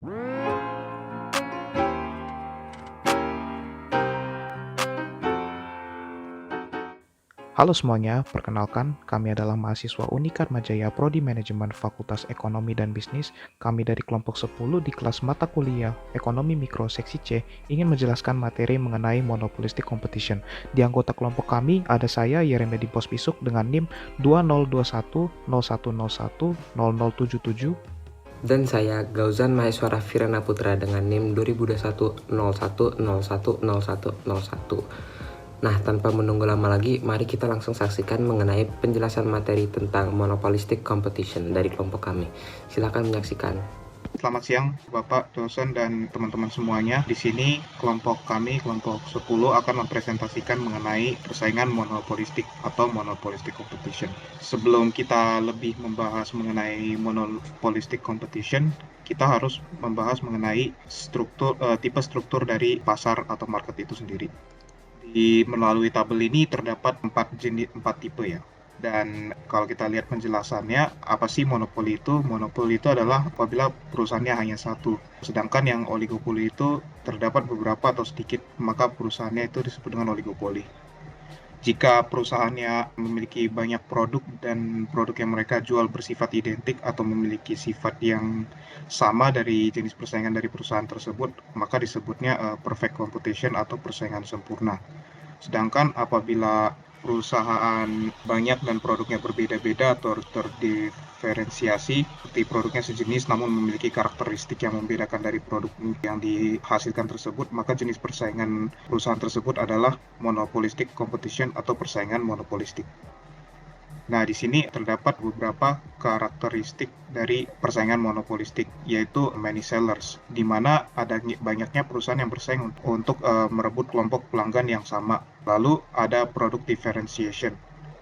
Halo semuanya, perkenalkan kami adalah mahasiswa Unikat Majaya Prodi Manajemen Fakultas Ekonomi dan Bisnis. Kami dari kelompok 10 di kelas mata kuliah Ekonomi Mikro Seksi C ingin menjelaskan materi mengenai monopolistic competition. Di anggota kelompok kami ada saya Yeremedi Pospisuc dengan NIM 2021 0101 0077. Dan saya Gauzan Maheswara Firana Putra dengan NIM 2021 01010101. Nah, tanpa menunggu lama lagi, mari kita langsung saksikan mengenai penjelasan materi tentang monopolistic competition dari kelompok kami. Silakan menyaksikan. Selamat siang Bapak, dosen, dan teman-teman semuanya. Di sini kelompok kami, kelompok 10, akan mempresentasikan mengenai persaingan monopolistik atau monopolistic competition. Sebelum kita lebih membahas mengenai monopolistic competition, kita harus membahas mengenai tipe struktur dari pasar atau market itu sendiri. Melalui tabel ini terdapat 4 tipe ya. Dan kalau kita lihat penjelasannya, apa sih monopoli itu? Monopoli itu adalah apabila perusahaannya hanya satu. Sedangkan yang oligopoli itu terdapat beberapa atau sedikit, maka perusahaannya itu disebut dengan oligopoli. Jika perusahaannya memiliki banyak produk dan produk yang mereka jual bersifat identik atau memiliki sifat yang sama dari jenis persaingan dari perusahaan tersebut, maka disebutnya perfect competition atau persaingan sempurna. Sedangkan apabila perusahaan banyak dan produknya berbeda-beda atau terdiferensiasi, seperti produknya sejenis namun memiliki karakteristik yang membedakan dari produk yang dihasilkan tersebut, maka jenis persaingan perusahaan tersebut adalah monopolistic competition atau persaingan monopolistik. Nah, di sini terdapat beberapa karakteristik dari persaingan monopolistik, yaitu many sellers, di mana ada banyaknya perusahaan yang bersaing untuk merebut kelompok pelanggan yang sama. Lalu ada product differentiation,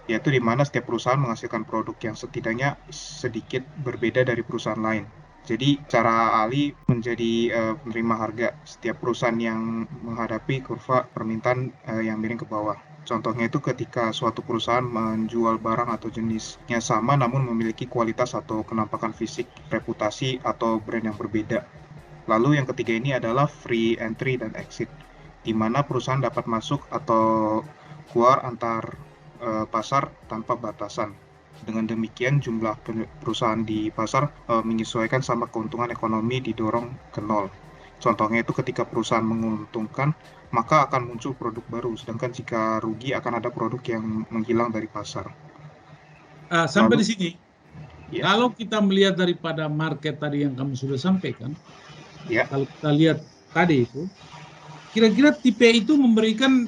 yaitu di mana setiap perusahaan menghasilkan produk yang setidaknya sedikit berbeda dari perusahaan lain. Jadi, cara Ali menjadi penerima harga setiap perusahaan yang menghadapi kurva permintaan yang miring ke bawah. Contohnya itu ketika suatu perusahaan menjual barang atau jenisnya sama namun memiliki kualitas atau kenampakan fisik, reputasi, atau brand yang berbeda. Lalu yang ketiga ini adalah free entry dan exit, di mana perusahaan dapat masuk atau keluar antar pasar tanpa batasan. Dengan demikian jumlah perusahaan di pasar menyesuaikan sama keuntungan ekonomi didorong ke nol. Contohnya itu ketika perusahaan menguntungkan, maka akan muncul produk baru, sedangkan jika rugi akan ada produk yang menghilang dari pasar. Sampai Lalu, di sini, ya, kalau kita melihat daripada market tadi yang kamu sudah sampaikan, ya, kalau kita lihat tadi itu, kira-kira tipe itu memberikan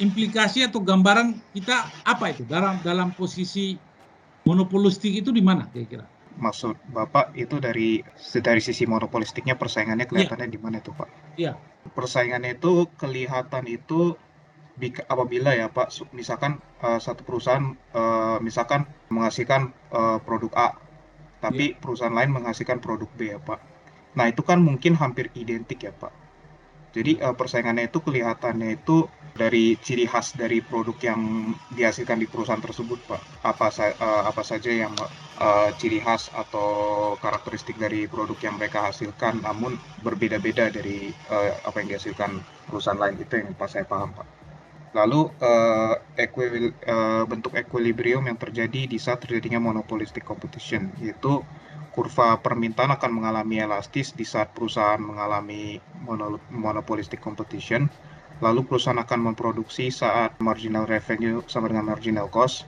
implikasi atau gambaran kita apa itu dalam posisi monopolistik itu di mana kira-kira? maksud Bapak itu dari sisi monopolistiknya persaingannya Iya, kelihatannya di mana itu, Pak? iya, Persaingannya itu kelihatan itu apabila ya Pak, misalkan satu perusahaan misalkan menghasilkan produk A, iya, tapi perusahaan lain menghasilkan produk B ya Pak. Nah itu kan mungkin hampir identik ya Pak. Jadi iya. persaingannya itu kelihatannya itu dari ciri khas dari produk yang dihasilkan di perusahaan tersebut, Pak. Apa saja yang ciri khas atau karakteristik dari produk yang mereka hasilkan, namun berbeda-beda dari apa yang dihasilkan perusahaan lain, itu yang pas saya paham, Pak. Lalu bentuk equilibrium yang terjadi di saat terjadinya monopolistic competition, yaitu kurva permintaan akan mengalami elastis di saat perusahaan mengalami monopolistic competition. Lalu perusahaan akan memproduksi saat marginal revenue sama dengan marginal cost.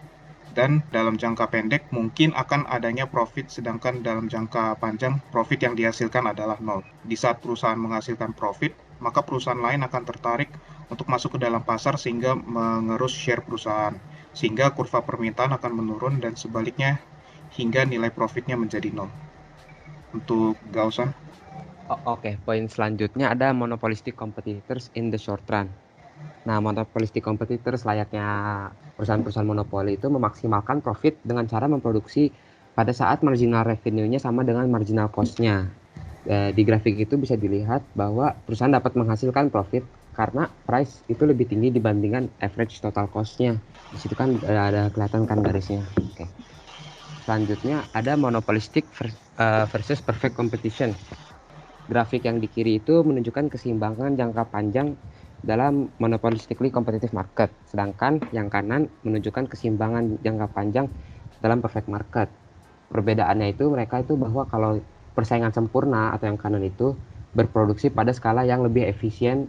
Dan dalam jangka pendek mungkin akan adanya profit, sedangkan dalam jangka panjang profit yang dihasilkan adalah nol. Di saat perusahaan menghasilkan profit, maka perusahaan lain akan tertarik untuk masuk ke dalam pasar sehingga mengerus share perusahaan. Sehingga kurva permintaan akan menurun dan sebaliknya hingga nilai profitnya menjadi nol. Untuk Gausan. Oke, poin selanjutnya ada monopolistic competitors in the short run. Nah, monopolistic competitors layaknya perusahaan-perusahaan monopoli itu memaksimalkan profit dengan cara memproduksi pada saat marginal revenue-nya sama dengan marginal cost-nya. Di grafik itu bisa dilihat bahwa perusahaan dapat menghasilkan profit karena price itu lebih tinggi dibandingkan average total cost-nya. Di situ kan ada kelihatan kan garisnya. Oke. Selanjutnya ada monopolistic versus perfect competition. Grafik yang di kiri itu menunjukkan keseimbangan jangka panjang dalam monopolistically competitive market, sedangkan yang kanan menunjukkan keseimbangan jangka panjang dalam perfect market. Perbedaannya itu mereka itu bahwa kalau persaingan sempurna atau yang kanan itu berproduksi pada skala yang lebih efisien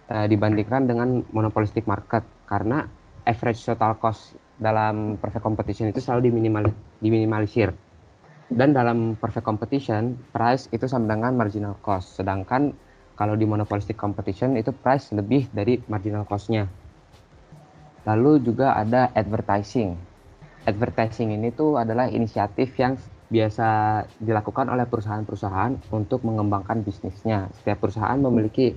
dibandingkan dengan monopolistic market, karena average total cost dalam perfect competition itu selalu diminimalisir. Dan dalam perfect competition, price itu sama dengan marginal cost. Sedangkan kalau di monopolistic competition itu price lebih dari marginal cost-nya. Lalu juga ada advertising. Advertising ini tuh adalah inisiatif yang biasa dilakukan oleh perusahaan-perusahaan untuk mengembangkan bisnisnya. Setiap perusahaan memiliki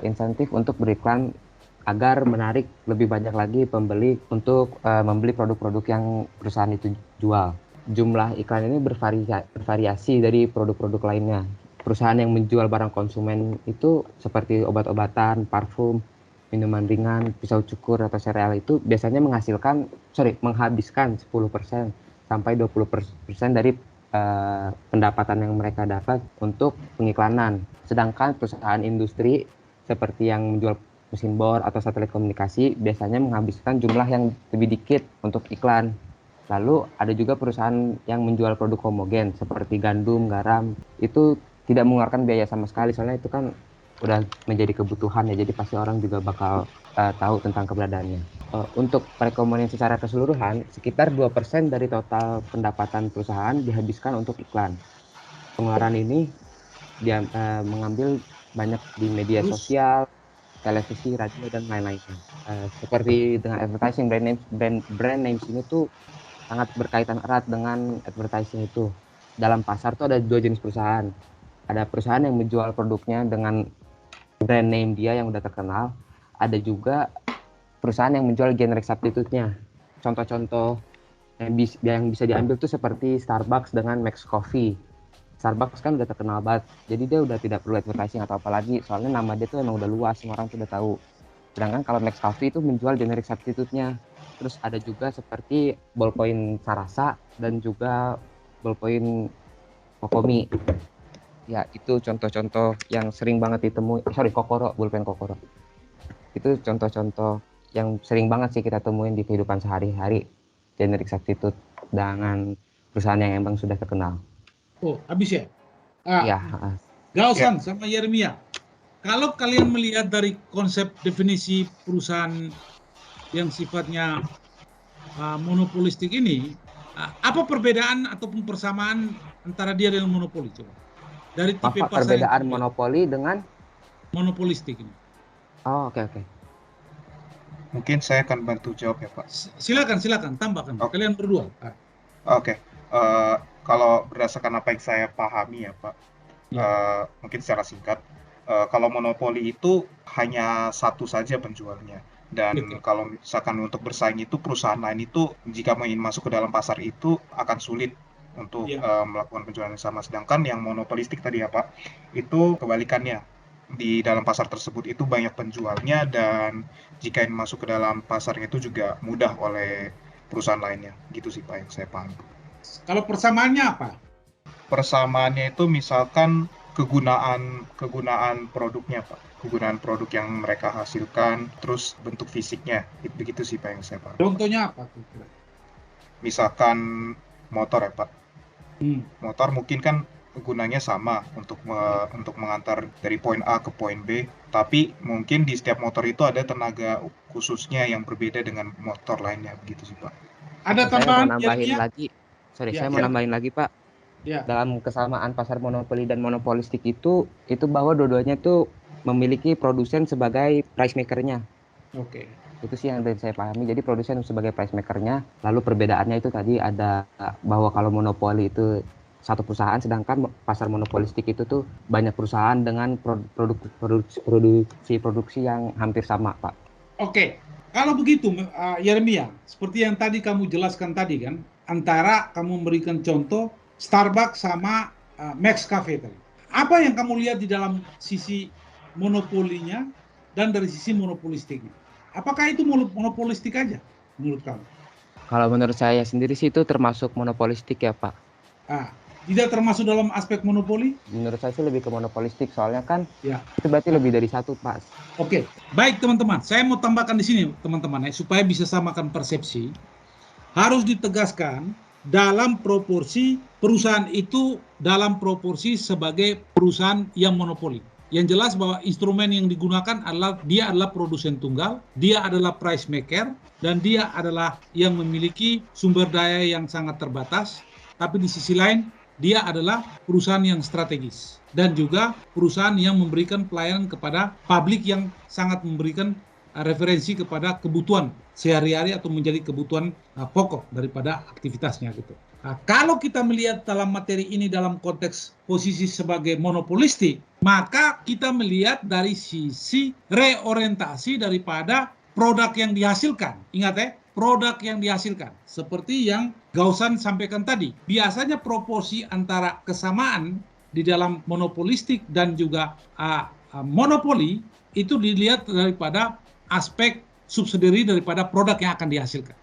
insentif untuk beriklan agar menarik lebih banyak lagi pembeli untuk membeli produk-produk yang perusahaan itu jual. Jumlah iklan ini bervariasi dari produk-produk lainnya. Perusahaan yang menjual barang konsumen itu seperti obat-obatan, parfum, minuman ringan, pisau cukur atau sereal itu biasanya menghabiskan 10% sampai 20% dari pendapatan yang mereka dapat untuk pengiklanan. Sedangkan perusahaan industri seperti yang menjual mesin bor atau satelit komunikasi biasanya menghabiskan jumlah yang lebih dikit untuk iklan. Lalu ada juga perusahaan yang menjual produk homogen seperti gandum, garam, itu tidak mengeluarkan biaya sama sekali, soalnya itu kan udah menjadi kebutuhan ya, jadi pasti orang juga bakal tahu tentang keberadaannya. Untuk perekonomian secara keseluruhan, sekitar 2% dari total pendapatan perusahaan dihabiskan untuk iklan. Pengeluaran ini dia mengambil banyak di media sosial, televisi, radio, dan lain-lainnya. Seperti dengan advertising, brand names ini tuh sangat berkaitan erat dengan advertising itu. Dalam pasar tuh ada dua jenis perusahaan. Ada perusahaan yang menjual produknya dengan brand name dia yang udah terkenal. Ada juga perusahaan yang menjual generic substitute-nya. Contoh-contoh yang bisa diambil tuh seperti Starbucks dengan Max Coffee. Starbucks kan udah terkenal banget, jadi dia udah tidak perlu advertising atau apa lagi, soalnya nama dia tuh emang udah luas, semua orang tuh udah tahu. Sedangkan kalau Max Coffee itu menjual generic substitute-nya. Terus ada juga seperti ballpoint Sarasa dan juga ballpoint Kokomi. Ya, itu contoh-contoh yang sering banget ditemui. Ballpoint Kokoro. Itu contoh-contoh yang sering banget sih kita temuin di kehidupan sehari-hari. Generic substitute dengan perusahaan yang emang sudah terkenal. Oh, habis ya? Iya. Gaosan sama Yeremia. Kalau kalian melihat dari konsep definisi perusahaan yang sifatnya monopolistik ini, apa perbedaan ataupun persamaan antara dia dengan monopoli? Coba. Dari tipe Apa pasar perbedaan monopoli dengan monopolistik ini? Oh, oke. Mungkin saya akan bantu jawab ya, Pak. Silakan, tambahkan. Kalian berdua. Oke. Kalau berdasarkan apa yang saya pahami ya, Pak, mungkin secara singkat, kalau monopoli itu hanya satu saja penjualnya. Dan kalau misalkan untuk bersaing itu perusahaan lain itu jika ingin masuk ke dalam pasar itu akan sulit untuk melakukan penjualan yang sama. Sedangkan yang monopolistik tadi ya Pak, itu kebalikannya. Di dalam pasar tersebut itu banyak penjualnya dan jika ingin masuk ke dalam pasarnya itu juga mudah oleh perusahaan lainnya. Gitu sih Pak yang saya paham. Kalau persamaannya apa? Persamaannya itu misalkan kegunaan produknya Pak, kegunaan produk yang mereka hasilkan, terus bentuk fisiknya, begitu sih Pak yang saya paham. Contohnya apa? Misalkan motor ya Pak, motor mungkin kan gunanya sama untuk mengantar dari poin A ke poin B, tapi mungkin di setiap motor itu ada tenaga khususnya yang berbeda dengan motor lainnya, begitu sih Pak. Ada tambahan saya mau nambahin lagi Pak. Dalam kesamaan pasar monopoli dan monopolistik itu bahwa dua-duanya itu memiliki produsen sebagai price maker-nya. Oke. Itu sih yang saya pahami. Jadi produsen sebagai price maker-nya, lalu perbedaannya itu tadi ada bahwa kalau monopoli itu satu perusahaan, sedangkan pasar monopolistik itu tuh banyak perusahaan dengan produksi yang hampir sama, Pak. Oke. Kalau begitu, Yeremia, seperti yang tadi kamu jelaskan tadi kan, antara kamu memberikan contoh Starbucks sama Max Cafe tadi. Apa yang kamu lihat di dalam sisi monopolinya dan dari sisi monopolistiknya? Apakah itu monopolistik aja menurut kamu? Kalau menurut saya sendiri sih itu termasuk monopolistik ya Pak. Tidak termasuk dalam aspek monopoli? Menurut saya sih lebih ke monopolistik, soalnya kan Ya. itu berarti lebih dari satu, Pak. Oke, baik teman-teman. Saya mau tambahkan di sini teman-teman supaya bisa samakan persepsi. Harus ditegaskan dalam proporsi perusahaan itu dalam proporsi sebagai perusahaan yang monopoli. Yang jelas bahwa instrumen yang digunakan adalah dia adalah produsen tunggal, dia adalah price maker, dan dia adalah yang memiliki sumber daya yang sangat terbatas. Tapi di sisi lain dia adalah perusahaan yang strategis dan juga perusahaan yang memberikan pelayanan kepada publik yang sangat memberikan referensi kepada kebutuhan sehari-hari atau menjadi kebutuhan pokok daripada aktivitasnya gitu. Nah, kalau kita melihat dalam materi ini dalam konteks posisi sebagai monopolistik, maka kita melihat dari sisi reorientasi daripada produk yang dihasilkan. Ingat ya, produk yang dihasilkan. Seperti yang Gausan sampaikan tadi, biasanya proporsi antara kesamaan di dalam monopolistik dan juga monopoli itu dilihat daripada aspek subsidiary daripada produk yang akan dihasilkan.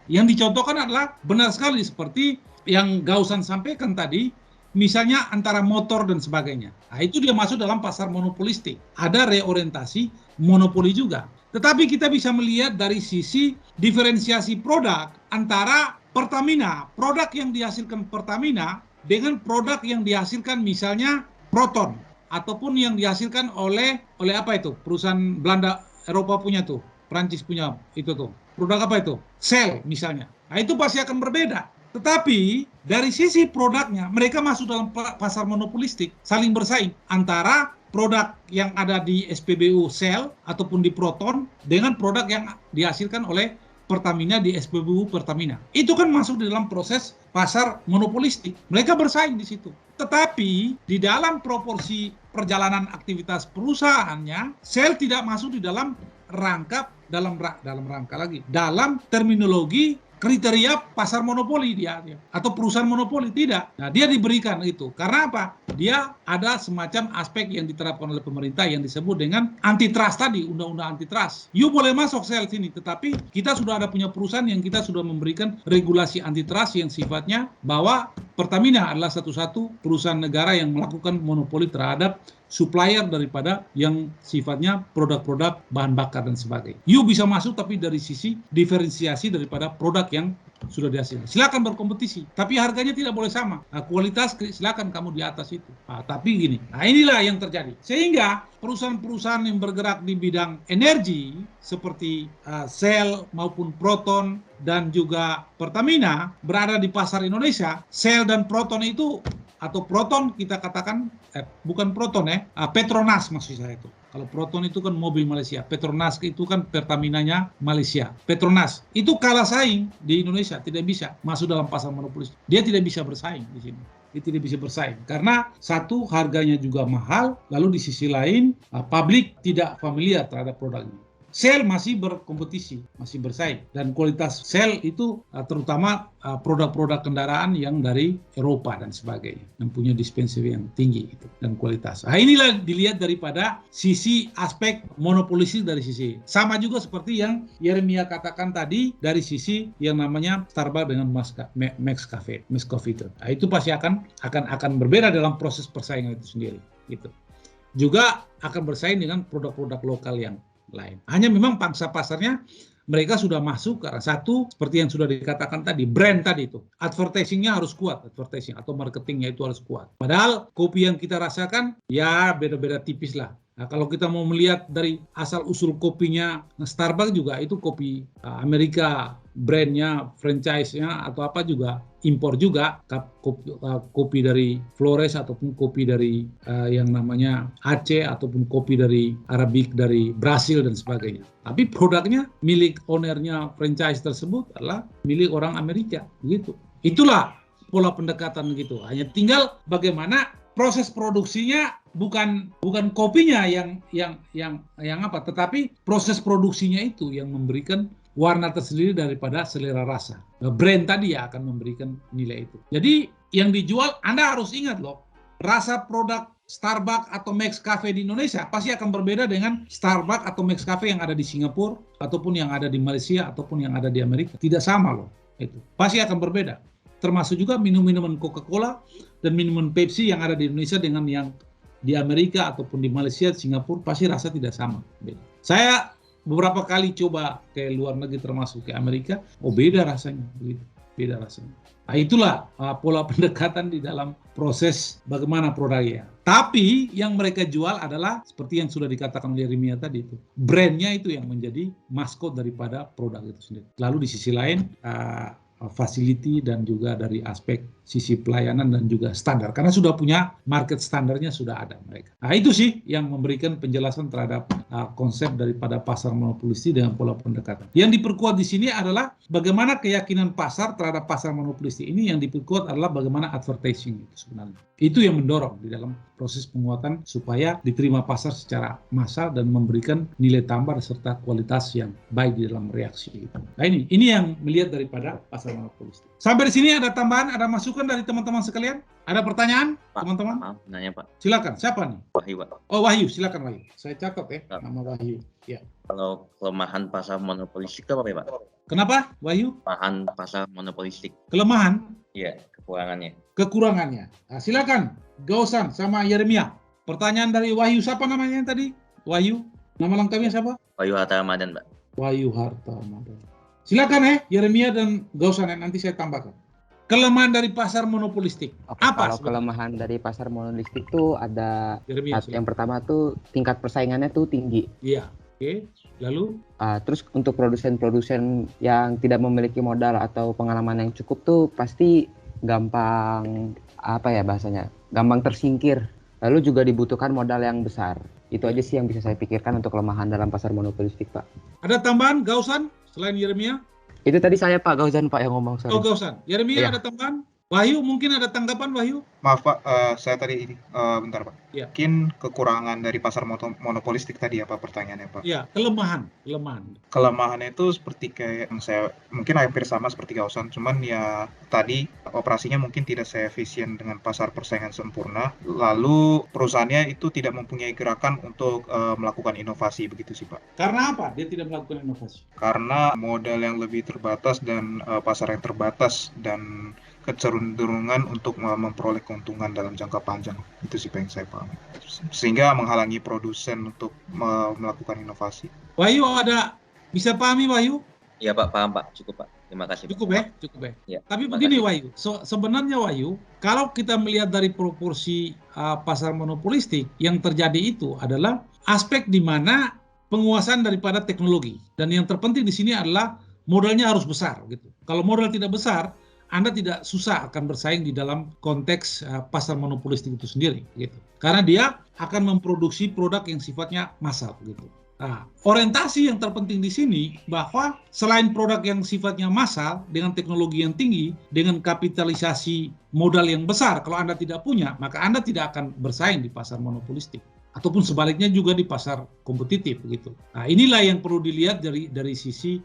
Yang dicontohkan adalah benar sekali seperti yang Gausan sampaikan tadi, misalnya antara motor dan sebagainya. Itu dia masuk dalam pasar monopolistik. Ada reorientasi monopoli juga. Tetapi kita bisa melihat dari sisi diferensiasi produk antara Pertamina, produk yang dihasilkan Pertamina dengan produk yang dihasilkan misalnya Proton ataupun yang dihasilkan oleh apa itu? Perusahaan Belanda Eropa punya tuh, Prancis punya itu tuh. Produk apa itu? Shell misalnya. Nah, itu pasti akan berbeda. Tetapi dari sisi produknya mereka masuk dalam pasar monopolistik, saling bersaing antara produk yang ada di SPBU Shell ataupun di Proton dengan produk yang dihasilkan oleh Pertamina di SPBU Pertamina. Itu kan masuk di dalam proses pasar monopolistik. Mereka bersaing di situ. Tetapi di dalam proporsi perjalanan aktivitas perusahaannya, Shell tidak masuk di dalam rangka dalam terminologi kriteria pasar monopoli dia atau perusahaan monopoli, tidak. Nah, dia diberikan itu. Karena apa? Dia ada semacam aspek yang diterapkan oleh pemerintah yang disebut dengan antitrust tadi, undang-undang antitrust. You boleh masuk Shell sini, tetapi kita sudah ada punya perusahaan yang kita sudah memberikan regulasi antitrust yang sifatnya bahwa Pertamina adalah satu-satu perusahaan negara yang melakukan monopoli terhadap supplier daripada yang sifatnya produk-produk bahan bakar dan sebagainya. You bisa masuk tapi dari sisi diferensiasi daripada produk yang sudah dihasilkan. Silakan berkompetisi, tapi harganya tidak boleh sama. Nah, kualitas silakan kamu di atas itu. Tapi gini, inilah yang terjadi. Sehingga perusahaan-perusahaan yang bergerak di bidang energi seperti Shell maupun Proton dan juga Pertamina berada di pasar Indonesia. Shell dan Proton itu atau Proton kita katakan bukan Proton Petronas maksud saya itu. Kalau Proton itu kan mobil Malaysia, Petronas itu kan Pertaminanya Malaysia. Petronas itu kalah saing di Indonesia, tidak bisa masuk dalam pasar monopolis. Dia tidak bisa bersaing di sini. Dia tidak bisa bersaing karena satu harganya juga mahal, lalu di sisi lain publik tidak familiar terhadap produk ini. Shell masih berkompetisi, masih bersaing, dan kualitas Shell itu terutama produk-produk kendaraan yang dari Eropa dan sebagainya, yang punya dispensary yang tinggi itu dan kualitas. Inilah dilihat daripada sisi aspek monopolistik dari sisi. Sama juga seperti yang Yeremia katakan tadi dari sisi yang namanya Starbucks dengan Max Cafe itu. Itu pasti akan berbeda dalam proses persaingan itu sendiri. Gitu. Juga akan bersaing dengan produk-produk lokal yang lain. Hanya memang pangsa pasarnya mereka sudah masuk ke arah satu seperti yang sudah dikatakan tadi, brand tadi itu. Advertisingnya harus kuat, advertising atau marketingnya itu harus kuat. Padahal kopi yang kita rasakan ya beda-beda tipis lah. Nah, kalau kita mau melihat dari asal-usul kopinya Starbucks juga itu kopi Amerika, brandnya, franchise-nya atau apa juga impor juga, kopi dari Flores ataupun kopi dari yang namanya Aceh ataupun kopi dari Arabic dari Brasil dan sebagainya. Tapi produknya milik ownernya franchise tersebut adalah milik orang Amerika, begitu. Itulah pola pendekatan gitu. Hanya tinggal bagaimana proses produksinya bukan kopinya yang apa, tetapi proses produksinya itu yang memberikan warna tersendiri daripada selera rasa. Brand tadi ya akan memberikan nilai itu. Jadi yang dijual Anda harus ingat loh, rasa produk Starbucks atau Max Cafe di Indonesia pasti akan berbeda dengan Starbucks atau Max Cafe yang ada di Singapura ataupun yang ada di Malaysia ataupun yang ada di Amerika. Tidak sama loh itu. Pasti akan berbeda. termasuk juga minuman Coca-Cola dan minuman Pepsi yang ada di Indonesia dengan yang di Amerika ataupun di Malaysia, Singapura, pasti rasa tidak sama. Saya beberapa kali coba ke luar negeri termasuk ke Amerika, beda rasanya, begitu, beda rasanya. Nah, itulah pola pendekatan di dalam proses bagaimana produknya. Tapi yang mereka jual adalah seperti yang sudah dikatakan oleh Rimia tadi itu, brandnya itu yang menjadi maskot daripada produk itu sendiri. Lalu di sisi lain facility dan juga dari aspek sisi pelayanan dan juga standar, karena sudah punya market standarnya, sudah ada mereka. Nah, itu sih yang memberikan penjelasan terhadap konsep daripada pasar monopolistik dengan pola pendekatan. Yang diperkuat di sini adalah bagaimana keyakinan pasar terhadap pasar monopolistik ini. Yang diperkuat adalah bagaimana advertising itu sebenarnya. Itu yang mendorong di dalam proses penguatan supaya diterima pasar secara massal dan memberikan nilai tambah serta kualitas yang baik di dalam reaksi itu. Nah, ini yang melihat daripada pasar monopolistik. Sampai di sini ada tambahan, ada masukan dari teman-teman sekalian? Ada pertanyaan, teman-teman? Maaf, nanya Pak. Silakan, siapa nih? Wahyu Pak. Oh, Wahyu, silakan Wahyu. Saya catat ya, nama Wahyu. Ya. Kalau kelemahan pasar monopolistik itu apa ya Pak? Kenapa, Wahyu? Kelemahan pasar monopolistik. Kelemahan? Iya, kekurangannya. Kekurangannya. Nah, silakan, Gausan sama Yeremia. Pertanyaan dari Wahyu, siapa namanya yang tadi? Wahyu, nama lengkapnya siapa? Wahyu Hatta Ramadan Pak. Wahyu Harta Ramadan. Silakan Yeremia dan Gausan, nanti saya tambahkan. Kelemahan dari pasar monopolistik. Oke, Apa? kalau kelemahan dari pasar monopolistik tuh ada Yeremia, yang pertama tuh tingkat persaingannya tuh tinggi. Iya. Oke. Lalu? Terus untuk produsen-produsen yang tidak memiliki modal atau pengalaman yang cukup tuh pasti gampang gampang tersingkir. Lalu juga dibutuhkan modal yang besar. Itu aja sih yang bisa saya pikirkan untuk kelemahan dalam pasar monopolistik, Pak. Ada tambahan, Gausan, selain Yeremia? Itu tadi saya Pak Gauzan Pak yang ngomong. Sorry. Oh, Gausan. Yeremia Iya. ada tambahan? Wahyu, mungkin ada tanggapan Wahyu? Maaf Pak, saya tadi bentar Pak. Ya. Mungkin kekurangan dari pasar monopolistik tadi apa pertanyaannya Pak? Ya, kelemahan. Kelemahannya itu seperti kayak yang saya mungkin hampir sama seperti Gausan, cuman ya tadi operasinya mungkin tidak seefisien dengan pasar persaingan sempurna. Lalu perusahaannya itu tidak mempunyai gerakan untuk melakukan inovasi, begitu sih Pak. Karena apa dia tidak melakukan inovasi? Karena modal yang lebih terbatas dan pasar yang terbatas dan kecenderungan untuk memperoleh keuntungan dalam jangka panjang. Itu sih yang saya pahami. Sehingga menghalangi produsen untuk melakukan inovasi. Wahyu bisa pahami Wahyu? Iya Pak, paham Pak. Cukup Pak. Terima kasih. Cukup Pak. cukup ya. Ya, Tapi terima begini kasih. Wahyu, sebenarnya Wahyu, kalau kita melihat dari proporsi pasar monopolistik, yang terjadi itu adalah aspek di mana penguasaan daripada teknologi. Dan yang terpenting di sini adalah modalnya harus besar gitu. Kalau modal tidak besar, Anda tidak susah akan bersaing di dalam konteks pasar monopolistik itu sendiri gitu. Karena dia akan memproduksi produk yang sifatnya massal gitu. Nah, orientasi yang terpenting di sini bahwa selain produk yang sifatnya massal dengan teknologi yang tinggi, dengan kapitalisasi modal yang besar, kalau Anda tidak punya, maka Anda tidak akan bersaing di pasar monopolistik. Ataupun sebaliknya juga di pasar kompetitif gitu. Nah, inilah yang perlu dilihat dari sisi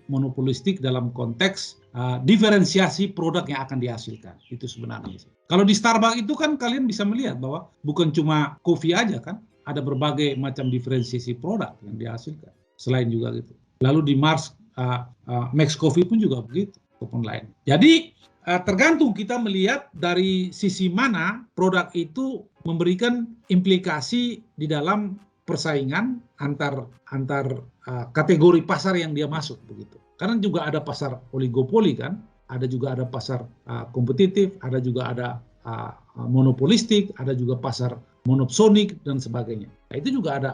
monopolistik dalam konteks diferensiasi produk yang akan dihasilkan. Itu sebenarnya. Kalau di Starbucks itu kan kalian bisa melihat bahwa bukan cuma kopi aja kan, ada berbagai macam diferensiasi produk yang dihasilkan. Selain juga gitu. Lalu di Max Coffee pun juga begitu, ataupun lain. Jadi tergantung kita melihat dari sisi mana produk itu memberikan implikasi di dalam persaingan antar kategori pasar yang dia masuk begitu. Karena juga ada pasar oligopoli kan, ada juga ada pasar kompetitif, ada juga ada monopolistik, ada juga pasar monopsonik dan sebagainya. Nah, itu juga ada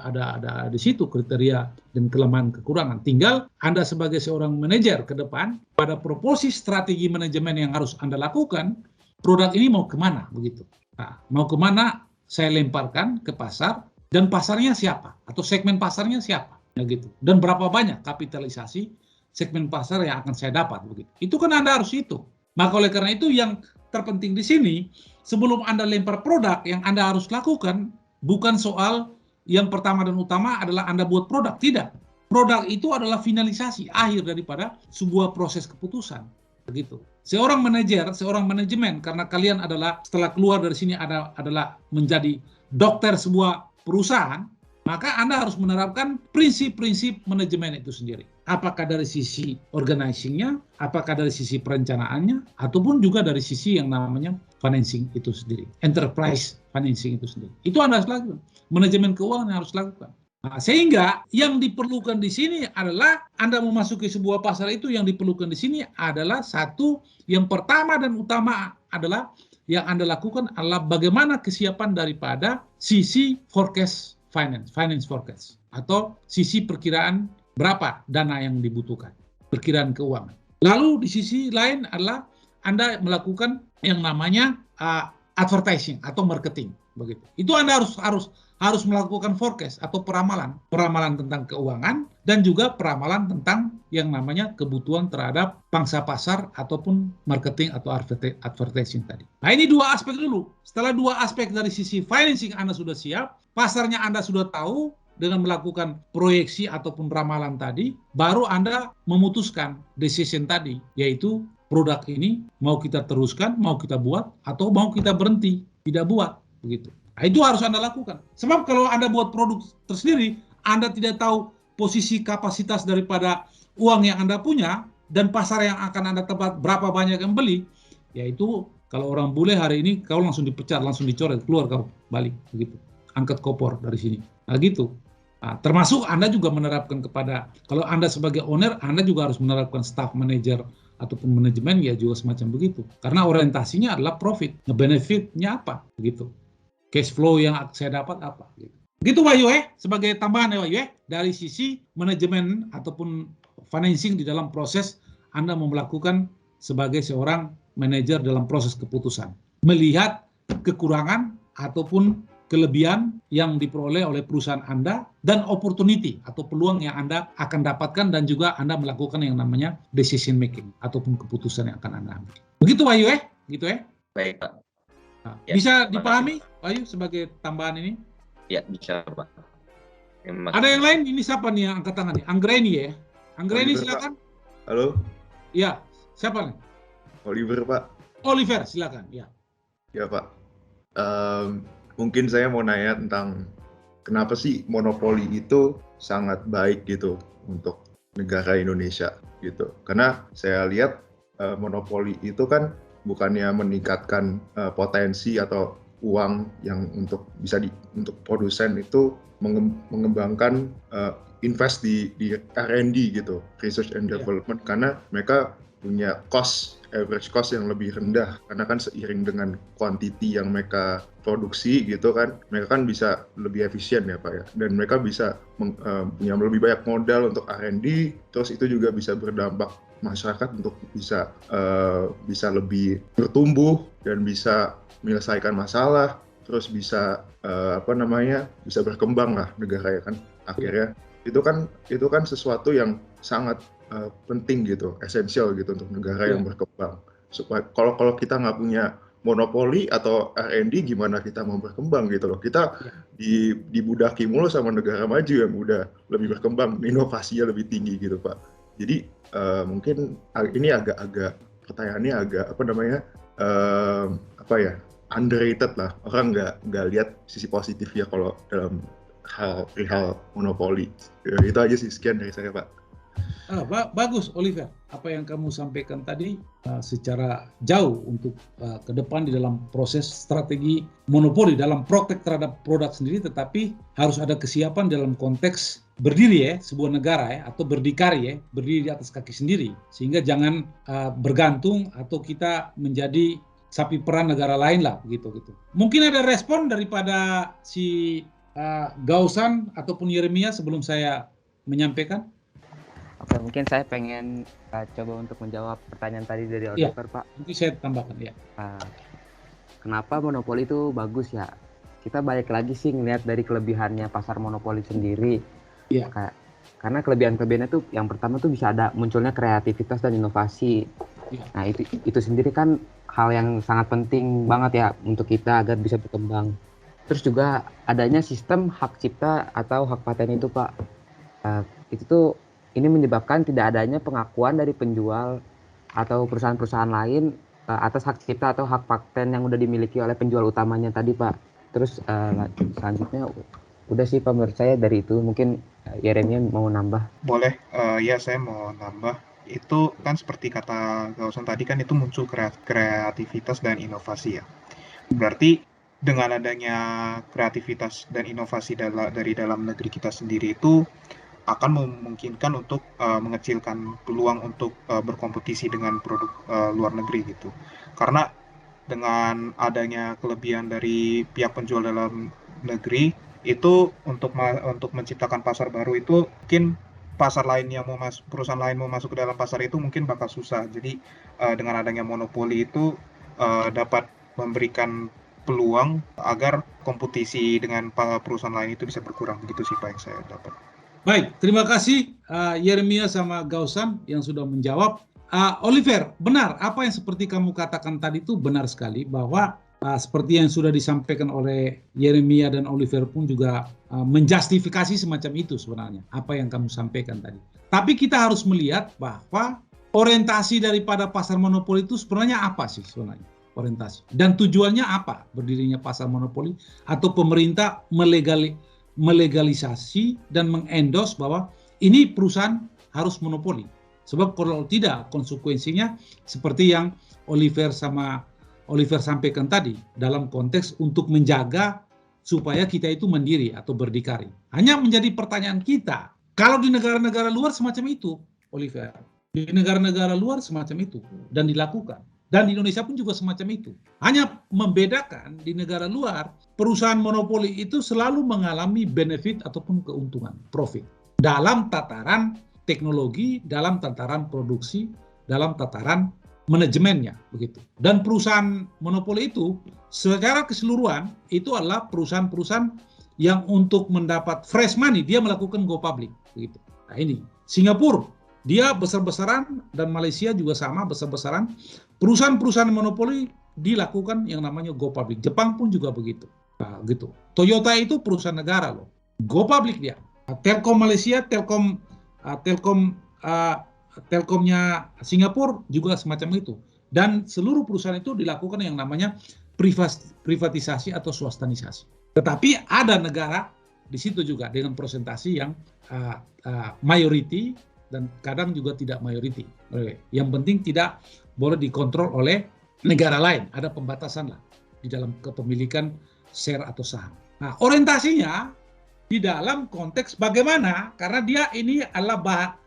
di situ kriteria dan kelemahan kekurangan. Tinggal Anda sebagai seorang manajer ke depan pada proporsi strategi manajemen yang harus Anda lakukan, produk ini mau kemana begitu. Nah, mau kemana saya lemparkan ke pasar dan pasarnya siapa atau segmen pasarnya siapa, ya gitu. Dan berapa banyak kapitalisasi segmen pasar yang akan saya dapat begitu. Itu kan Anda harus itu. Maka oleh karena itu yang terpenting di sini sebelum Anda lempar produk yang Anda harus lakukan bukan soal yang pertama dan utama adalah Anda buat produk, tidak. Produk itu adalah finalisasi akhir daripada sebuah proses keputusan begitu. Seorang manajer, seorang manajemen karena kalian adalah setelah keluar dari sini adalah menjadi dokter sebuah perusahaan, maka Anda harus menerapkan prinsip-prinsip manajemen itu sendiri. apakah dari sisi organizing-nya, apakah dari sisi perencanaannya, ataupun juga dari sisi yang namanya financing itu sendiri, enterprise financing itu sendiri. Itu Anda harus lakukan, manajemen keuangan yang harus lakukan. Nah, sehingga yang diperlukan di sini adalah Anda memasuki sebuah pasar itu, yang diperlukan di sini adalah satu, yang pertama dan utama adalah yang Anda lakukan adalah bagaimana kesiapan daripada sisi forecast finance forecast, atau sisi perkiraan berapa dana yang dibutuhkan, perkiraan keuangan. Lalu di sisi lain adalah Anda melakukan yang namanya advertising atau marketing, begitu. Itu Anda harus melakukan forecast atau peramalan tentang keuangan, dan juga peramalan tentang yang namanya kebutuhan terhadap pangsa pasar ataupun marketing atau advertising tadi. Nah, ini dua aspek dulu. Setelah dua aspek dari sisi financing Anda sudah siap, pasarnya Anda sudah tahu, dengan melakukan proyeksi ataupun ramalan tadi, baru Anda memutuskan decision tadi, yaitu produk ini mau kita teruskan, mau kita buat, atau mau kita berhenti, tidak buat, begitu. Nah, itu harus Anda lakukan. Sebab kalau Anda buat produk tersendiri, Anda tidak tahu posisi kapasitas daripada uang yang Anda punya, dan pasar yang akan Anda tempat berapa banyak yang beli, yaitu kalau orang bule hari ini, kau langsung dipecat, langsung dicoret, keluar kau, balik, begitu. Angkat kopor dari sini. Nah, gitu. Nah, termasuk Anda juga menerapkan kepada, kalau Anda sebagai owner, Anda juga harus menerapkan staff manager ataupun manajemen, ya juga semacam begitu. Karena orientasinya adalah profit, benefitnya apa, begitu. Cash flow yang saya dapat apa, gitu. Begitu Wahyu, sebagai tambahan ya Wahyu, dari sisi manajemen ataupun financing di dalam proses Anda mau melakukan sebagai seorang manajer dalam proses keputusan. Melihat kekurangan ataupun kelebihan yang diperoleh oleh perusahaan Anda, dan opportunity atau peluang yang Anda akan dapatkan, dan juga Anda melakukan yang namanya decision making ataupun keputusan yang akan Anda ambil. Begitu Wahyu, gitu ya. Baik, Pak. Nah, Ya, bisa terima dipahami kasih, Pak. Wahyu sebagai tambahan ini? Ya, bisa, Pak. Terima Ada yang kasih. lain? Ini siapa nih yang angkat tangan nih? Anggreni ya? Anggreni Oliver, silakan. Pak. Halo, Iya, siapa nih? Oliver Pak. Oliver, silakan. Ya. Ya Pak. Mungkin saya mau nanya tentang kenapa sih monopoli itu sangat baik gitu untuk negara Indonesia gitu. Karena saya lihat monopoli itu kan bukannya meningkatkan potensi atau uang yang untuk untuk produsen itu mengembangkan invest di R&D gitu, research and development, karena mereka punya average cost yang lebih rendah, karena kan seiring dengan quantity yang mereka produksi gitu kan, mereka kan bisa lebih efisien ya Pak ya, dan mereka bisa punya lebih banyak modal untuk R&D, terus itu juga bisa berdampak masyarakat untuk bisa lebih bertumbuh dan bisa menyelesaikan masalah, terus bisa bisa berkembang lah negara ya kan akhirnya. Itu kan sesuatu yang sangat penting gitu, esensial gitu untuk negara yang berkembang. Supaya kalau kita nggak punya monopoli atau R&D, gimana kita mau berkembang gitu loh. Kita dibudaki mulu sama negara maju yang udah lebih berkembang, inovasinya lebih tinggi gitu Pak. Jadi mungkin ini agak pertanyaannya agak underrated lah. Orang nggak lihat sisi positifnya kalau dalam hal monopoli. Itu aja sih, sekian dari saya Pak. Bagus Oliver, apa yang kamu sampaikan tadi secara jauh untuk ke depan di dalam proses strategi monopoli dalam praktek terhadap produk sendiri, tetapi harus ada kesiapan dalam konteks berdiri sebuah negara atau berdikari berdiri di atas kaki sendiri, sehingga jangan bergantung atau kita menjadi sapi perah negara lain lah gitu. Mungkin ada respon daripada si Gausan ataupun Yeremia sebelum saya menyampaikan? Oke, mungkin saya pengen coba untuk menjawab pertanyaan tadi dari Oliver, Pak. Mungkin saya tambahkan ya. Kenapa monopoli itu bagus ya? Kita balik lagi sih ngelihat dari kelebihannya pasar monopoli sendiri. Iya. Karena kelebihan-kelebihannya tuh yang pertama tuh bisa ada munculnya kreativitas dan inovasi. Ya. Nah itu sendiri kan hal yang sangat penting banget ya untuk kita agar bisa berkembang. Terus juga adanya sistem hak cipta atau hak paten itu Pak. Itu tuh ini menyebabkan tidak adanya pengakuan dari penjual atau perusahaan-perusahaan lain atas hak cipta atau hak paten yang udah dimiliki oleh penjual utamanya tadi Pak. Terus selanjutnya Udah sih Pak, menurut saya dari itu. Mungkin Yeremia mau nambah. Boleh, ya saya mau nambah. Itu kan seperti kata Gauson tadi kan itu muncul kreativitas dan inovasi ya. Berarti dengan adanya kreativitas dan inovasi dari dalam negeri kita sendiri itu akan memungkinkan untuk mengecilkan peluang untuk berkompetisi dengan produk luar negeri gitu. Karena dengan adanya kelebihan dari pihak penjual dalam negeri itu untuk menciptakan pasar baru itu mungkin pasar lain yang perusahaan lain mau masuk ke dalam pasar itu mungkin bakal susah. Jadi dengan adanya monopoli itu dapat memberikan peluang agar kompetisi dengan perusahaan lain itu bisa berkurang. Begitu sih Pak yang saya dapat. Baik, terima kasih Yeremia sama Gausan yang sudah menjawab. Oliver, benar apa yang seperti kamu katakan tadi itu benar sekali, bahwa seperti yang sudah disampaikan oleh Yeremia dan Oliver pun juga menjustifikasi semacam itu sebenarnya apa yang kamu sampaikan tadi. Tapi kita harus melihat bahwa orientasi daripada pasar monopoli itu sebenarnya apa sih sebenarnya orientasi, dan tujuannya apa berdirinya pasar monopoli atau pemerintah melegalisasi dan mengendorse bahwa ini perusahaan harus monopoli. Sebab kalau tidak, konsekuensinya seperti yang Oliver sampaikan tadi, dalam konteks untuk menjaga supaya kita itu mandiri atau berdikari. Hanya menjadi pertanyaan kita, kalau di negara-negara luar semacam itu, Oliver, di negara-negara luar semacam itu, dan dilakukan. Dan di Indonesia pun juga semacam itu. Hanya membedakan di negara luar, perusahaan monopoli itu selalu mengalami benefit ataupun keuntungan, profit. Dalam tataran teknologi, dalam tataran produksi, dalam tataran manajemennya, begitu. Dan perusahaan monopoli itu secara keseluruhan itu adalah perusahaan-perusahaan yang untuk mendapat fresh money dia melakukan go public, begitu. Nah ini Singapura dia besar-besaran dan Malaysia juga sama besar-besaran. Perusahaan-perusahaan monopoli dilakukan yang namanya go public. Jepang pun juga begitu. Nah, gitu. Toyota itu perusahaan negara loh, go public dia. Telkom Malaysia, Telkomnya Singapura juga semacam itu. Dan seluruh perusahaan itu dilakukan yang namanya privatisasi atau swastanisasi. Tetapi ada negara di situ juga dengan presentasi yang mayority dan kadang juga tidak mayority. Yang penting tidak boleh dikontrol oleh negara lain. Ada pembatasan lah di dalam kepemilikan share atau saham. Nah, orientasinya di dalam konteks bagaimana, karena dia ini adalah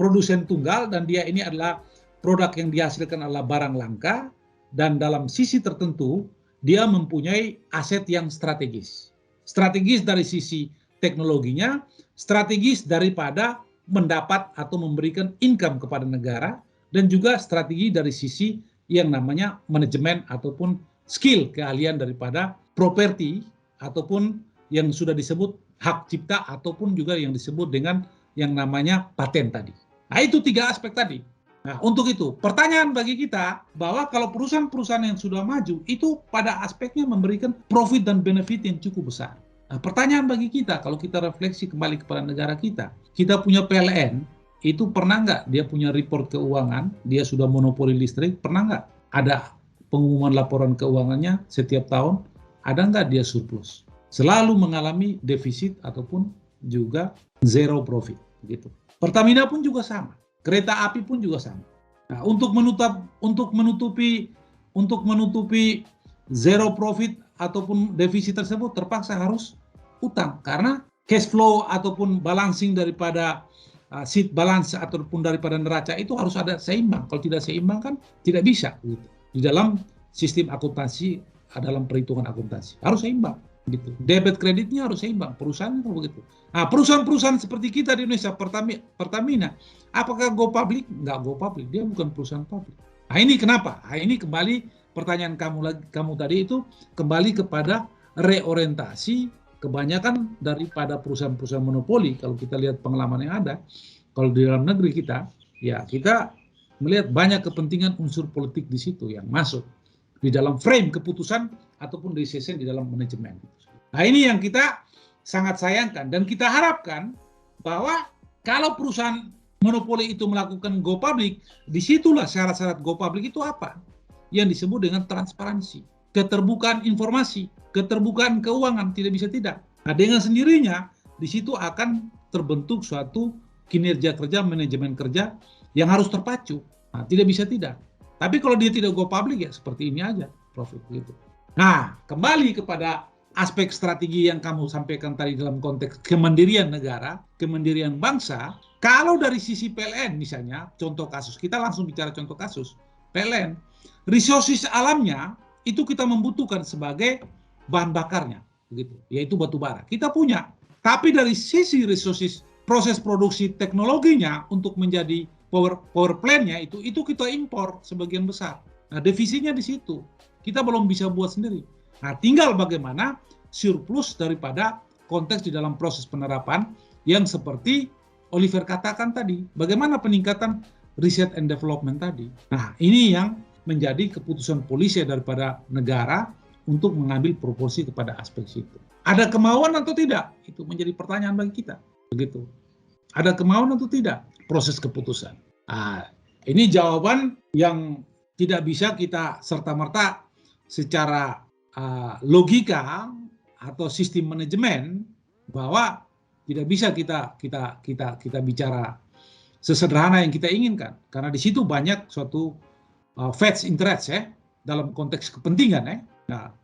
produsen tunggal dan dia ini adalah produk yang dihasilkan adalah barang langka, dan dalam sisi tertentu dia mempunyai aset yang strategis. Strategis dari sisi teknologinya, strategis daripada mendapat atau memberikan income kepada negara, dan juga strategi dari sisi yang namanya manajemen ataupun skill, keahlian daripada properti ataupun yang sudah disebut hak cipta ataupun juga yang disebut dengan yang namanya paten tadi. Nah itu 3 aspek tadi. Nah untuk itu pertanyaan bagi kita bahwa kalau perusahaan-perusahaan yang sudah maju itu pada aspeknya memberikan profit dan benefit yang cukup besar. Nah pertanyaan bagi kita kalau kita refleksi kembali kepada negara kita punya PLN itu pernah nggak dia punya report keuangan, dia sudah monopoli listrik, pernah nggak ada pengumuman laporan keuangannya setiap tahun, ada nggak dia surplus? Selalu mengalami defisit ataupun juga zero profit gitu. Pertamina pun juga sama, kereta api pun juga sama. Nah, untuk menutupi zero profit ataupun defisit tersebut terpaksa harus utang karena cash flow ataupun balancing daripada sheet balance ataupun daripada neraca itu harus ada seimbang. Kalau tidak seimbang kan tidak bisa gitu. Di dalam sistem akuntansi, dalam perhitungan akuntansi harus seimbang. Gitu. Debit kreditnya harus seimbang, perusahaan itu begitu. Nah, perusahaan-perusahaan seperti kita di Indonesia, Pertamina, apakah go public? Enggak go public, dia bukan perusahaan publik. Nah, ini kenapa? Nah, ini kembali pertanyaan kamu tadi itu kembali kepada reorientasi kebanyakan daripada perusahaan-perusahaan monopoli. Kalau kita lihat pengalaman yang ada, kalau di dalam negeri kita, ya kita melihat banyak kepentingan unsur politik di situ yang masuk di dalam frame keputusan ataupun decision di dalam manajemen. Nah ini yang kita sangat sayangkan dan kita harapkan bahwa kalau perusahaan monopoli itu melakukan go public, disitulah syarat-syarat go public itu apa? Yang disebut dengan transparansi, keterbukaan informasi, keterbukaan keuangan, tidak bisa tidak. Nah, dengan sendirinya di situ akan terbentuk suatu kinerja kerja, manajemen kerja yang harus terpacu. Nah, tidak bisa tidak. Tapi kalau dia tidak go public ya seperti ini aja, Prof. Gitu. Nah, kembali kepada aspek strategi yang kamu sampaikan tadi dalam konteks kemandirian negara, kemandirian bangsa. Kalau dari sisi PLN misalnya, contoh kasus, kita langsung bicara contoh kasus, PLN, resources alamnya itu kita membutuhkan sebagai bahan bakarnya, begitu, yaitu batu bara. Kita punya, tapi dari sisi resources, proses produksi teknologinya untuk menjadi power plant-nya itu kita impor sebagian besar. Nah, defisitnya di situ. Kita belum bisa buat sendiri. Nah, tinggal bagaimana surplus daripada konteks di dalam proses penerapan yang seperti Oliver katakan tadi. Bagaimana peningkatan riset and development tadi. Nah, ini yang menjadi keputusan polisi daripada negara untuk mengambil proporsi kepada aspek situ. Ada kemauan atau tidak? Itu menjadi pertanyaan bagi kita. Begitu. Ada kemauan atau tidak? Proses keputusan. Nah, ini jawaban yang tidak bisa kita serta-merta secara logika atau sistem manajemen bahwa tidak bisa kita bicara sesederhana yang kita inginkan, karena di situ banyak suatu vested interest ya, dalam konteks kepentingan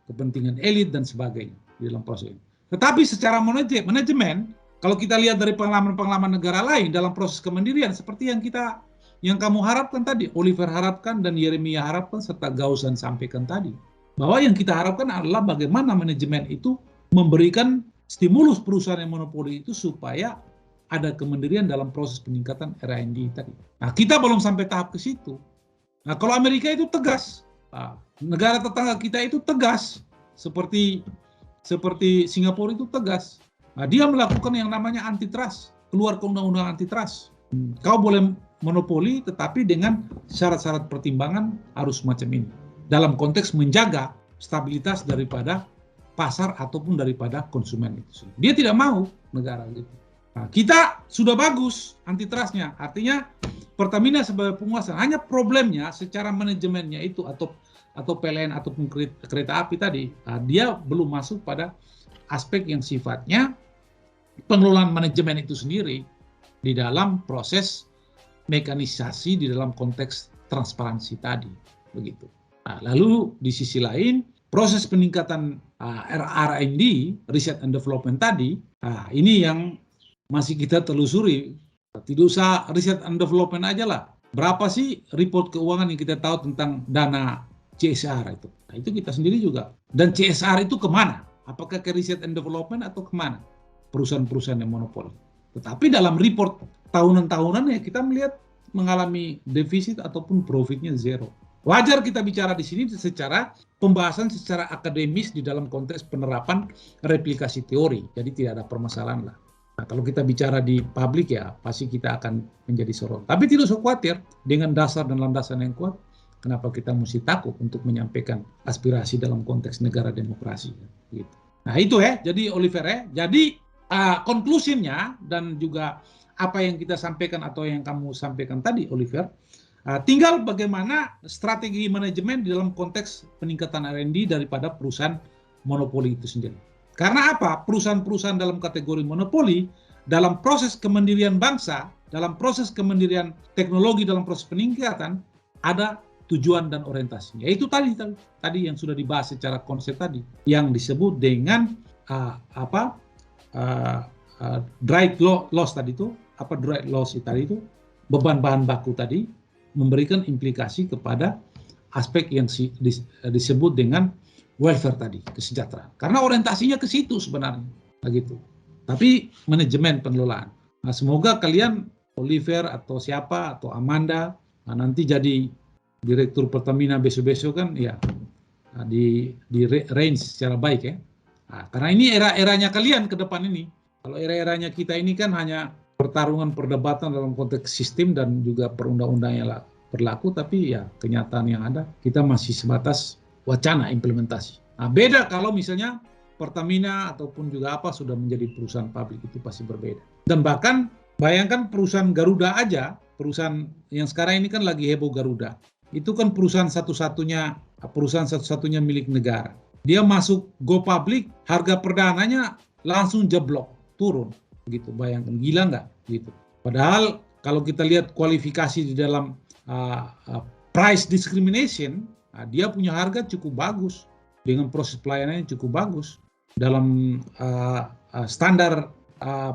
kepentingan elit dan sebagainya di dalam proses ini. Tetapi secara manajemen, kalau kita lihat dari pengalaman-pengalaman negara lain dalam proses kemandirian seperti yang kamu harapkan tadi, Oliver harapkan dan Yeremia harapkan serta Gausan sampaikan tadi, bahwa yang kita harapkan adalah bagaimana manajemen itu memberikan stimulus perusahaan yang monopoli itu supaya ada kemandirian dalam proses peningkatan R&D tadi. Nah, kita belum sampai tahap ke situ. Nah, kalau Amerika itu tegas, negara tetangga kita itu tegas, seperti Singapura itu tegas. Nah, dia melakukan yang namanya antitrust, keluar ke undang-undang antitrust. Kau boleh monopoli, tetapi dengan syarat-syarat pertimbangan harus macam ini. Dalam konteks menjaga stabilitas daripada pasar ataupun daripada konsumen itu. Dia tidak mau negara gitu. Nah, kita sudah bagus antitrustnya, artinya Pertamina sebagai penguasa. Hanya problemnya secara manajemennya itu atau PLN ataupun kereta api tadi, dia belum masuk pada aspek yang sifatnya pengelolaan manajemen itu sendiri di dalam proses mekanisasi di dalam konteks transparansi tadi, begitu. Nah, lalu di sisi lain proses peningkatan R&D, research and development tadi, ini yang masih kita telusuri. Tidak usah research and development aja lah. Berapa sih report keuangan yang kita tahu tentang dana CSR itu? Nah, itu kita sendiri juga. Dan CSR itu kemana? Apakah ke research and development atau kemana? Perusahaan-perusahaan yang monopoli. Tetapi dalam report tahunan-tahunan ya kita melihat mengalami defisit ataupun profitnya zero. Wajar kita bicara di sini secara pembahasan secara akademis di dalam konteks penerapan replikasi teori. Jadi tidak ada permasalahan lah. Nah, kalau kita bicara di publik ya pasti kita akan menjadi sorotan. Tapi tidak usah khawatir dengan dasar dan landasan yang kuat. Kenapa kita mesti takut untuk menyampaikan aspirasi dalam konteks negara demokrasi? Gitu. Nah itu ya. Jadi Oliver ya. Jadi konklusinya dan juga apa yang kita sampaikan atau yang kamu sampaikan tadi Oliver. Tinggal bagaimana strategi manajemen di dalam konteks peningkatan R&D daripada perusahaan monopoli itu sendiri. Karena apa? Perusahaan-perusahaan dalam kategori monopoli, dalam proses kemandirian bangsa, dalam proses kemandirian teknologi, dalam proses peningkatan, ada tujuan dan orientasinya. Yaitu tadi yang sudah dibahas secara konsep tadi, yang disebut dengan dry loss tadi itu, dry loss tadi itu, beban bahan baku tadi, memberikan implikasi kepada aspek yang disebut dengan welfare tadi, kesejahteraan. Karena orientasinya ke situ sebenarnya, begitu. Tapi manajemen pengelolaan. Nah, semoga kalian, Oliver atau siapa atau Amanda, nanti jadi direktur Pertamina besok-besok kan, ya di range secara baik ya. Nah, karena ini era-eranya kalian ke depan ini. Kalau era-eranya kita ini kan hanya pertarungan perdebatan dalam konteks sistem dan juga perundang-undang yang berlaku, tapi ya kenyataan yang ada kita masih sebatas wacana implementasi. Nah, beda kalau misalnya Pertamina ataupun juga apa sudah menjadi perusahaan publik, itu pasti berbeda. Dan bahkan bayangkan perusahaan Garuda aja, perusahaan yang sekarang ini kan lagi heboh Garuda, itu kan perusahaan satu-satunya milik negara. Dia masuk go public, harga perdananya langsung jeblok, turun. Gitu, bayangkan, gila nggak? Gitu. Padahal kalau kita lihat kualifikasi di dalam price discrimination, dia punya harga cukup bagus, dengan proses pelayanannya cukup bagus. Dalam standar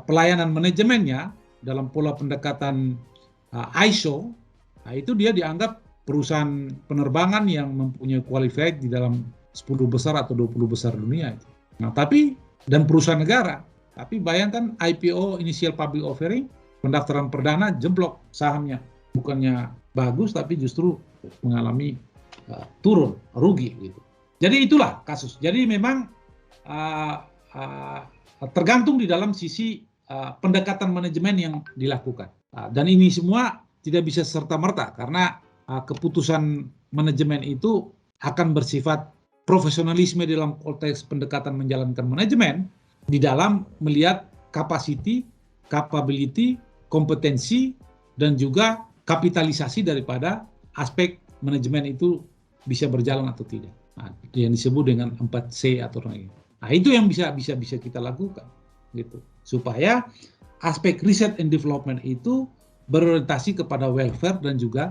pelayanan manajemennya, dalam pola pendekatan ISO, itu dia dianggap perusahaan penerbangan yang mempunyai qualified di dalam 10 besar atau 20 besar dunia. Nah, tapi, dan perusahaan negara, tapi bayangkan IPO, initial public offering, pendaftaran perdana, jeblok sahamnya. Bukannya bagus, tapi justru mengalami turun, rugi gitu. Jadi itulah kasus. Jadi memang tergantung di dalam sisi pendekatan manajemen yang dilakukan. Dan ini semua tidak bisa serta-merta, karena keputusan manajemen itu akan bersifat profesionalisme dalam konteks pendekatan menjalankan manajemen, di dalam melihat capacity, capability, kompetensi, dan juga kapitalisasi daripada aspek manajemen itu bisa berjalan atau tidak. Nah, yang disebut dengan 4C atau lain. Nah, itu yang bisa kita lakukan gitu. Supaya aspek riset and development itu berorientasi kepada welfare dan juga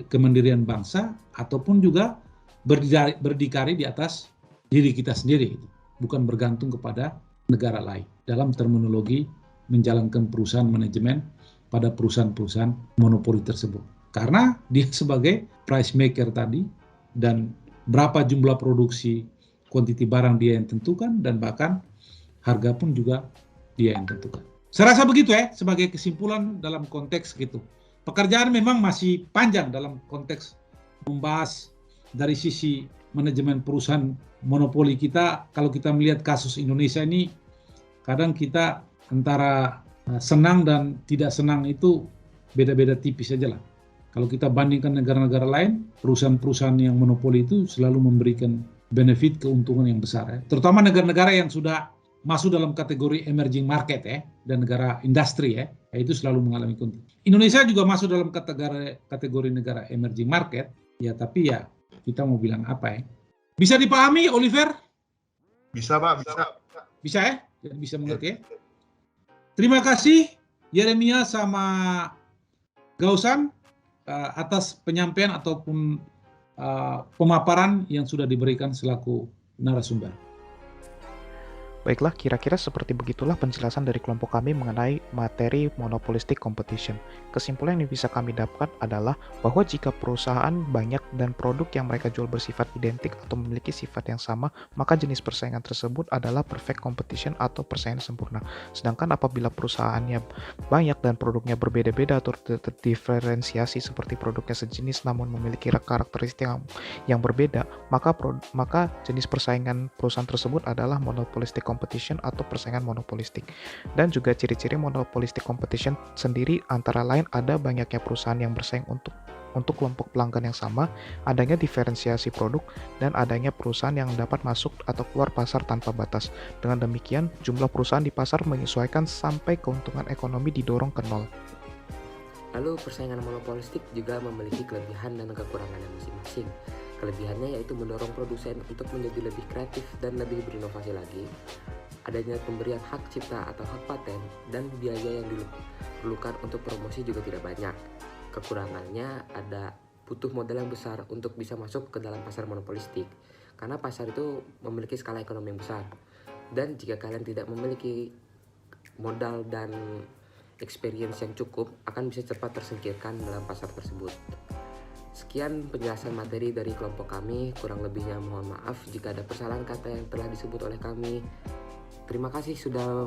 kemandirian bangsa, ataupun juga berdikari di atas diri kita sendiri, bukan bergantung kepada negara lain dalam terminologi menjalankan perusahaan manajemen pada perusahaan-perusahaan monopoli tersebut. Karena dia sebagai price maker tadi, dan berapa jumlah produksi, kuantiti barang dia yang tentukan, dan bahkan harga pun juga dia yang tentukan. Saya rasa begitu ya, sebagai kesimpulan dalam konteks gitu. Pekerjaan memang masih panjang dalam konteks membahas dari sisi manajemen perusahaan monopoli kita. Kalau kita melihat kasus Indonesia ini, kadang kita antara senang dan tidak senang itu beda-beda tipis saja lah. Kalau kita bandingkan negara-negara lain, perusahaan-perusahaan yang monopoli itu selalu memberikan benefit, keuntungan yang besar ya. Terutama negara-negara yang sudah masuk dalam kategori emerging market ya, dan negara industri ya, itu selalu mengalami keuntungan. Indonesia juga masuk dalam kategori negara emerging market, ya, tapi ya kita mau bilang apa ya. Bisa dipahami, Oliver? Bisa, Pak, bisa. Bisa ya? Jadi bisa mengerti ya? Terima kasih Yeremia sama Gausan atas penyampaian ataupun pemaparan yang sudah diberikan selaku narasumber. Baiklah, kira-kira seperti begitulah penjelasan dari kelompok kami mengenai materi monopolistic competition. Kesimpulan yang bisa kami dapatkan adalah bahwa jika perusahaan banyak dan produk yang mereka jual bersifat identik atau memiliki sifat yang sama, maka jenis persaingan tersebut adalah perfect competition atau persaingan sempurna. Sedangkan apabila perusahaannya banyak dan produknya berbeda-beda atau terdiferensiasi seperti produknya sejenis namun memiliki karakteristik yang berbeda, maka jenis persaingan perusahaan tersebut adalah monopolistic competition atau persaingan monopolistik. Dan juga ciri-ciri monopolistic competition sendiri antara lain ada banyaknya perusahaan yang bersaing untuk kelompok pelanggan yang sama, adanya diferensiasi produk, dan adanya perusahaan yang dapat masuk atau keluar pasar tanpa batas. Dengan demikian, jumlah perusahaan di pasar menyesuaikan sampai keuntungan ekonomi didorong ke nol. Lalu persaingan monopolistik juga memiliki kelebihan dan kekurangannya masing-masing. Kelebihannya yaitu mendorong produsen untuk menjadi lebih kreatif dan lebih berinovasi lagi. Adanya pemberian hak cipta atau hak paten dan biaya yang diperlukan untuk promosi juga tidak banyak. Kekurangannya ada butuh modal yang besar untuk bisa masuk ke dalam pasar monopolistik. Karena pasar itu memiliki skala ekonomi yang besar. Dan jika kalian tidak memiliki modal dan experience yang cukup, akan bisa cepat tersingkirkan dalam pasar tersebut. Sekian penjelasan materi dari kelompok kami, kurang lebihnya mohon maaf jika ada kesalahan kata yang telah disebut oleh kami. Terima kasih sudah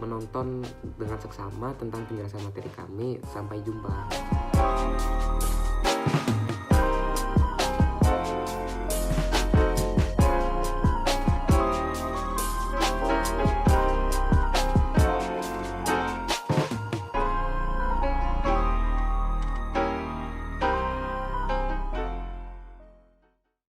menonton dengan seksama tentang penjelasan materi kami. Sampai jumpa.